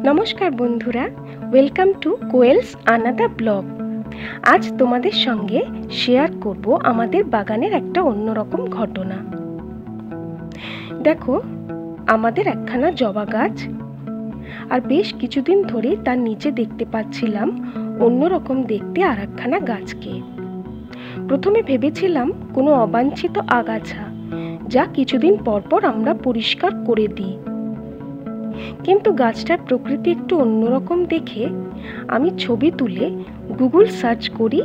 নমস্কার বন্ধুরা, welcome to কোয়েলস আনাদা blog. আজ তোমাদের সঙ্গে শেয়ার করব আমাদের বাগানের একটা অন্যরকম ঘটনা। দেখো, আমাদের একখানা জবা গাছ, আর বেশ কিছুদিন ধরে তার নিচে দেখতে পাচ্ছিলাম অন্যরকম দেখতে আর একখানা গাছকে। প্রথমে ভেবেছিলাম কোনো অবাঞ্ছিত আগাছা, যা কিছুদিন পর পর আমরা পরিষ্কার করে দিই। কিন্তু গাছটার প্রকৃতি একটু অন্যরকম দেখে আমি ছবি তুলে গুগল সার্চ করি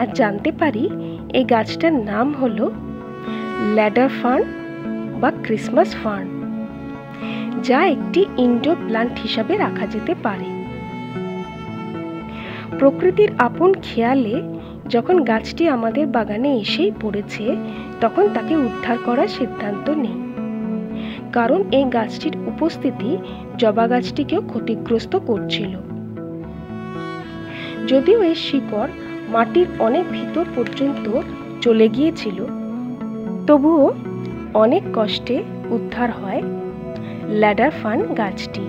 আর জানতে পারি এই গাছটার নাম হলো ল্যাডার ফার্ন বা ক্রিসমাস ফার্ন, যা একটি ইনডোর প্ল্যান্ট হিসাবে রাখা যেতে পারে। প্রকৃতির আপন খেয়ালে যখন গাছটি আমাদের বাগানে এসেই পড়েছে, তখন তাকে উদ্ধার করার সিদ্ধান্ত নেই, কারণ এই গাছটির উপস্থিতি জবা গাছটিকেও ক্ষতিগ্রস্ত করছিল। যদিও এর শিকড় মাটির অনেক ভিতর পর্যন্ত চলে গিয়েছিল, তবুও অনেক কষ্টে উদ্ধার হয় ল্যাডার ফার্ন গাছটি।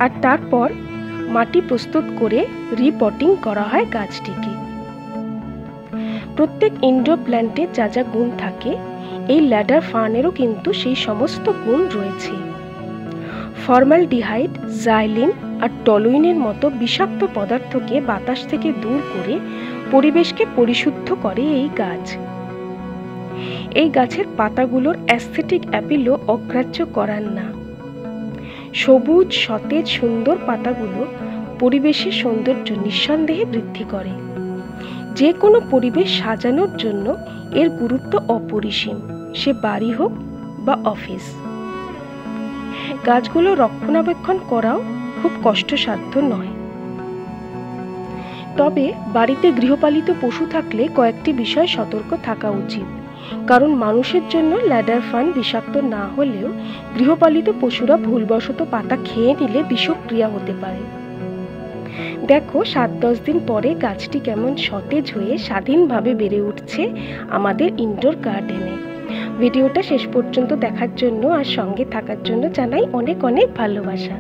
আর তারপর মাটি প্রস্তুত করে রিপটিং করা হয় গাছটিকে। প্রত্যেক ইনডোর প্ল্যান্টে যা যা গুণ থাকে, এই ল্যাডার ফার্নেরও কিন্তু সেই সমস্ত গুণ রয়েছে। ফর্মালডিহাইড, জাইলিন আর টলুইনের মতো বিষাক্ত পদার্থকে বাতাস থেকে দূর করে পরিবেশকে পরিশুদ্ধ করে এই গাছ। এই গাছের পাতাগুলোর অ্যাস্থেটিক অ্যাপিলও অগ্রাহ্য করার না। সবুজ, সতেজ, সুন্দর পাতাগুলো পরিবেশের সৌন্দর্য নিঃসন্দেহে বৃদ্ধি করে। যে কোনো পরিবেশ সাজানোর জন্য এর গুরুত্ব অপরিসীম, সে বাড়ি হোক বা অফিস। গাছগুলো রক্ষণাবেক্ষণ করাও খুব কষ্টসাধ্য নয়। তবে বাড়িতে গৃহপালিত পশু থাকলে কয়েকটি বিষয় সতর্ক থাকা উচিত, কারণ মানুষের জন্য ল্যাডার ফার্ন বিষাক্ত না হলেও গৃহপালিত পশুরা ভুলবশত পাতা খেয়ে নিলে বিষক্রিয়া হতে পারে। দেখো, 7-10 দিন পরে গাছটি কেমন সতেজ হয়ে স্বাধীনভাবে বেড়ে উঠছে আমাদের ইনডোর গার্ডেনে। ভিডিওটা শেষ পর্যন্ত দেখার জন্য আর সঙ্গে থাকার জন্য জানাই অনেক অনেক ভালোবাসা।